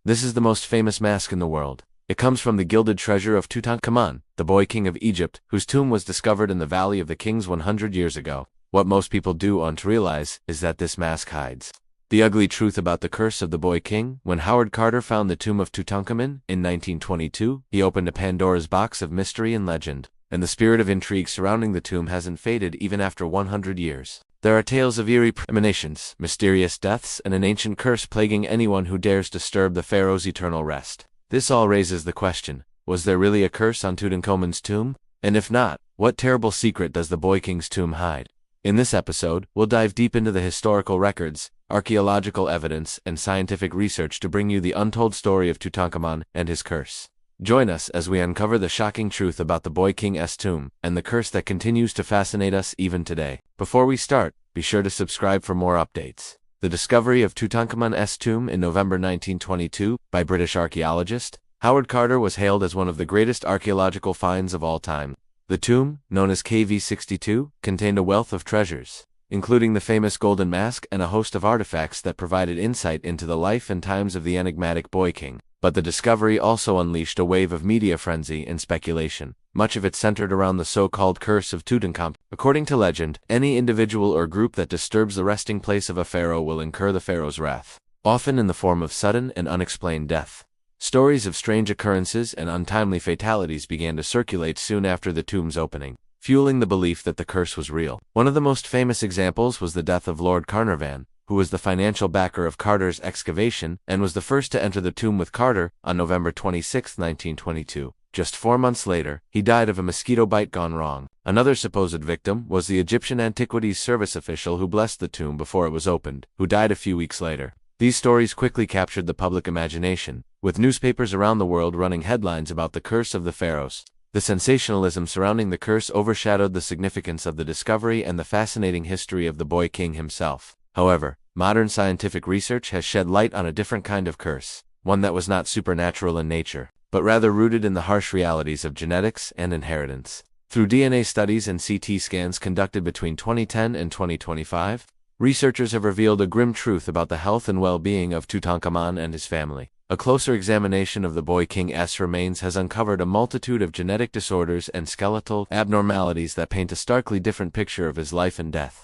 This is the most famous mask in the world. It comes from the gilded treasure of Tutankhamun, the boy king of Egypt, whose tomb was discovered in the Valley of the Kings 100 years ago. What most people don't realize is that this mask hides the ugly truth about the curse of the boy king. When Howard Carter found the tomb of Tutankhamun in 1922, he opened a Pandora's box of mystery and legend, and the spirit of intrigue surrounding the tomb hasn't faded even after 100 years. There are tales of eerie premonitions, mysterious deaths, and an ancient curse plaguing anyone who dares disturb the pharaoh's eternal rest. This all raises the question, was there really a curse on Tutankhamun's tomb? And if not, what terrible secret does the boy king's tomb hide? In this episode, we'll dive deep into the historical records, archaeological evidence, and scientific research to bring you the untold story of Tutankhamun and his curse. Join us as we uncover the shocking truth about the boy king's tomb and the curse that continues to fascinate us even today. Before we start, be sure to subscribe for more updates. The discovery of Tutankhamun's tomb in November 1922 by British archaeologist Howard Carter was hailed as one of the greatest archaeological finds of all time. The tomb, known as KV62, contained a wealth of treasures, including the famous golden mask and a host of artifacts that provided insight into the life and times of the enigmatic boy king. But the discovery also unleashed a wave of media frenzy and speculation, much of it centered around the so-called curse of Tutankhamun. According to legend, any individual or group that disturbs the resting place of a pharaoh will incur the pharaoh's wrath, often in the form of sudden and unexplained death. Stories of strange occurrences and untimely fatalities began to circulate soon after the tomb's opening, fueling the belief that the curse was real. One of the most famous examples was the death of Lord Carnarvon, who was the financial backer of Carter's excavation and was the first to enter the tomb with Carter on November 26, 1922. Just 4 months later, he died of a mosquito bite gone wrong. Another supposed victim was the Egyptian Antiquities Service official who blessed the tomb before it was opened, who died a few weeks later. These stories quickly captured the public imagination, with newspapers around the world running headlines about the curse of the pharaohs. The sensationalism surrounding the curse overshadowed the significance of the discovery and the fascinating history of the boy king himself. However, modern scientific research has shed light on a different kind of curse, one that was not supernatural in nature, but rather rooted in the harsh realities of genetics and inheritance. Through DNA studies and CT scans conducted between 2010 and 2025, researchers have revealed a grim truth about the health and well-being of Tutankhamun and his family. A closer examination of the boy king's remains has uncovered a multitude of genetic disorders and skeletal abnormalities that paint a starkly different picture of his life and death.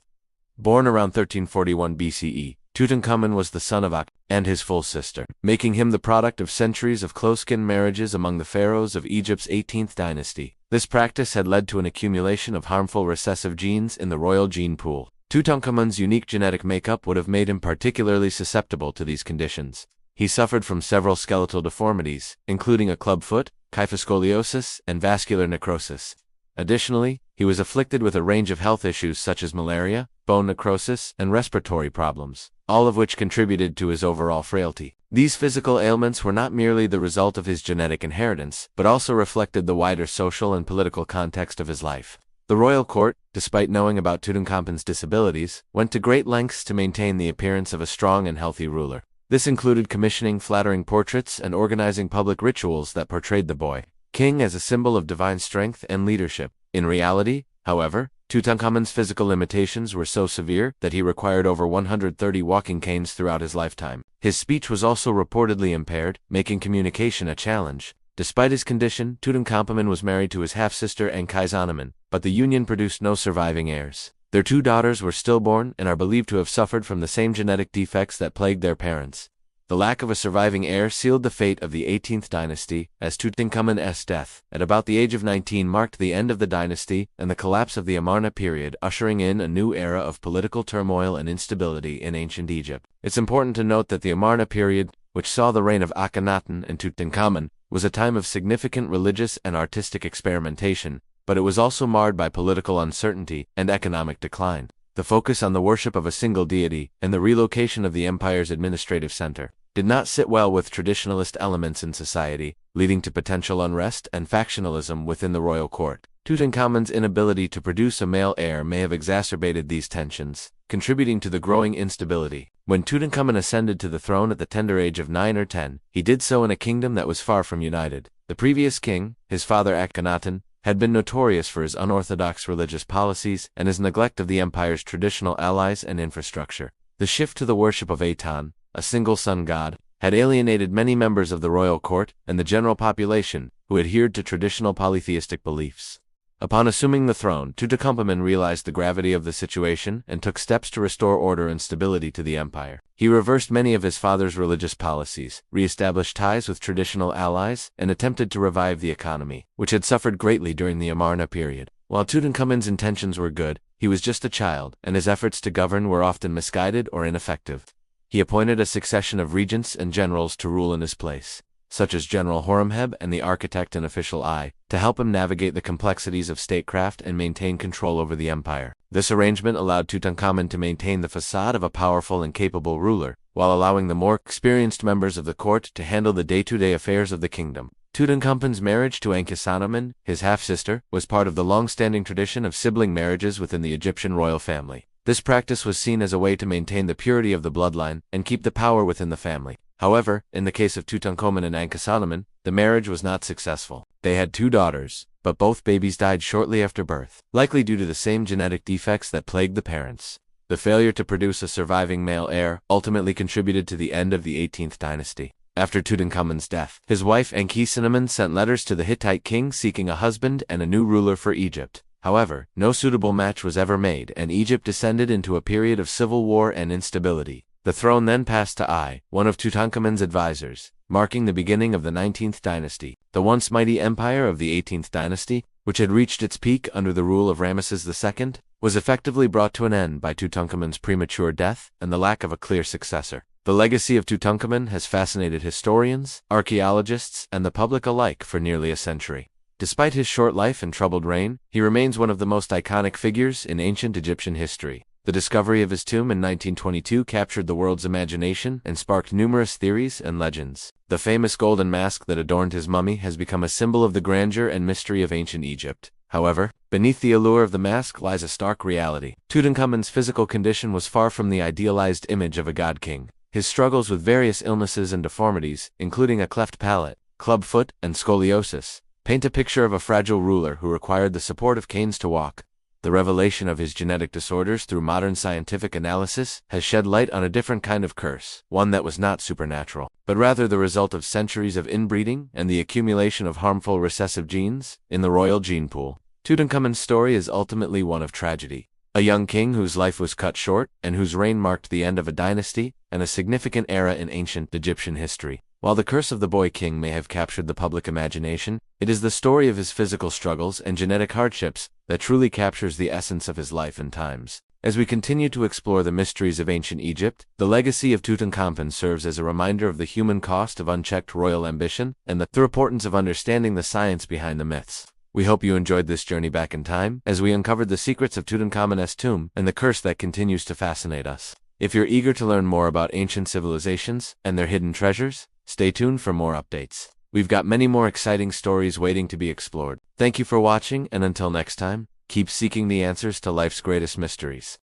Born around 1341 BCE, Tutankhamun was the son of Akh and his full sister, making him the product of centuries of close-kin marriages among the pharaohs of Egypt's 18th dynasty. This practice had led to an accumulation of harmful recessive genes in the royal gene pool. Tutankhamun's unique genetic makeup would have made him particularly susceptible to these conditions. He suffered from several skeletal deformities, including a clubfoot, kyphoscoliosis, and vascular necrosis. Additionally, he was afflicted with a range of health issues such as malaria, bone necrosis, and respiratory problems, all of which contributed to his overall frailty. These physical ailments were not merely the result of his genetic inheritance, but also reflected the wider social and political context of his life. The royal court, despite knowing about Tutankhamun's disabilities, went to great lengths to maintain the appearance of a strong and healthy ruler. This included commissioning flattering portraits and organizing public rituals that portrayed the boy king as a symbol of divine strength and leadership. In reality, however, Tutankhamun's physical limitations were so severe that he required over 130 walking canes throughout his lifetime. His speech was also reportedly impaired, making communication a challenge. Despite his condition, Tutankhamun was married to his half-sister Enkidunamun, but the union produced no surviving heirs. Their 2 daughters were stillborn and are believed to have suffered from the same genetic defects that plagued their parents. The lack of a surviving heir sealed the fate of the 18th dynasty, as Tutankhamun's death at about the age of 19 marked the end of the dynasty and the collapse of the Amarna period, ushering in a new era of political turmoil and instability in ancient Egypt. It's important to note that the Amarna period, which saw the reign of Akhenaten and Tutankhamun, was a time of significant religious and artistic experimentation, but it was also marred by political uncertainty and economic decline. The focus on the worship of a single deity and the relocation of the empire's administrative center did not sit well with traditionalist elements in society, leading to potential unrest and factionalism within the royal court. Tutankhamun's inability to produce a male heir may have exacerbated these tensions, contributing to the growing instability. When Tutankhamun ascended to the throne at the tender age of 9 or 10, he did so in a kingdom that was far from united. The previous king, his father Akhenaten, had been notorious for his unorthodox religious policies and his neglect of the empire's traditional allies and infrastructure. The shift to the worship of Aton, a single sun god, had alienated many members of the royal court and the general population who adhered to traditional polytheistic beliefs. Upon assuming the throne, Tutankhamun realized the gravity of the situation and took steps to restore order and stability to the empire. He reversed many of his father's religious policies, re-established ties with traditional allies, and attempted to revive the economy, which had suffered greatly during the Amarna period. While Tutankhamun's intentions were good, he was just a child, and his efforts to govern were often misguided or ineffective. He appointed a succession of regents and generals to rule in his place, such as General Horemheb and the architect and official Eye, to help him navigate the complexities of statecraft and maintain control over the empire. This arrangement allowed Tutankhamun to maintain the facade of a powerful and capable ruler, while allowing the more experienced members of the court to handle the day-to-day affairs of the kingdom. Tutankhamun's marriage to Ankhesenamun, his half-sister, was part of the long-standing tradition of sibling marriages within the Egyptian royal family. This practice was seen as a way to maintain the purity of the bloodline and keep the power within the family. However, in the case of Tutankhamun and Ankhesenamun, the marriage was not successful. They had 2 daughters, but both babies died shortly after birth, likely due to the same genetic defects that plagued the parents. The failure to produce a surviving male heir ultimately contributed to the end of the 18th dynasty. After Tutankhamun's death, his wife Ankhesenamun sent letters to the Hittite king seeking a husband and a new ruler for Egypt. However, no suitable match was ever made, and Egypt descended into a period of civil war and instability. The throne then passed to Eye, one of Tutankhamun's advisors, marking the beginning of the 19th dynasty. The once mighty empire of the 18th dynasty, which had reached its peak under the rule of Ramesses II, was effectively brought to an end by Tutankhamun's premature death and the lack of a clear successor. The legacy of Tutankhamun has fascinated historians, archaeologists, and the public alike for nearly a century. Despite his short life and troubled reign, he remains one of the most iconic figures in ancient Egyptian history. The discovery of his tomb in 1922 captured the world's imagination and sparked numerous theories and legends. The famous golden mask that adorned his mummy has become a symbol of the grandeur and mystery of ancient Egypt. However, beneath the allure of the mask lies a stark reality. Tutankhamun's physical condition was far from the idealized image of a god-king. His struggles with various illnesses and deformities, including a cleft palate, club foot, and scoliosis, paint a picture of a fragile ruler who required the support of canes to walk. The revelation of his genetic disorders through modern scientific analysis has shed light on a different kind of curse, one that was not supernatural, but rather the result of centuries of inbreeding and the accumulation of harmful recessive genes in the royal gene pool. Tutankhamun's story is ultimately one of tragedy. A young king whose life was cut short and whose reign marked the end of a dynasty and a significant era in ancient Egyptian history. While the curse of the boy king may have captured the public imagination, it is the story of his physical struggles and genetic hardships that truly captures the essence of his life and times. As we continue to explore the mysteries of ancient Egypt, the legacy of Tutankhamun serves as a reminder of the human cost of unchecked royal ambition and the importance of understanding the science behind the myths. We hope you enjoyed this journey back in time as we uncovered the secrets of Tutankhamun's tomb and the curse that continues to fascinate us. If you're eager to learn more about ancient civilizations and their hidden treasures, stay tuned for more updates. We've got many more exciting stories waiting to be explored. Thank you for watching, and until next time, keep seeking the answers to life's greatest mysteries.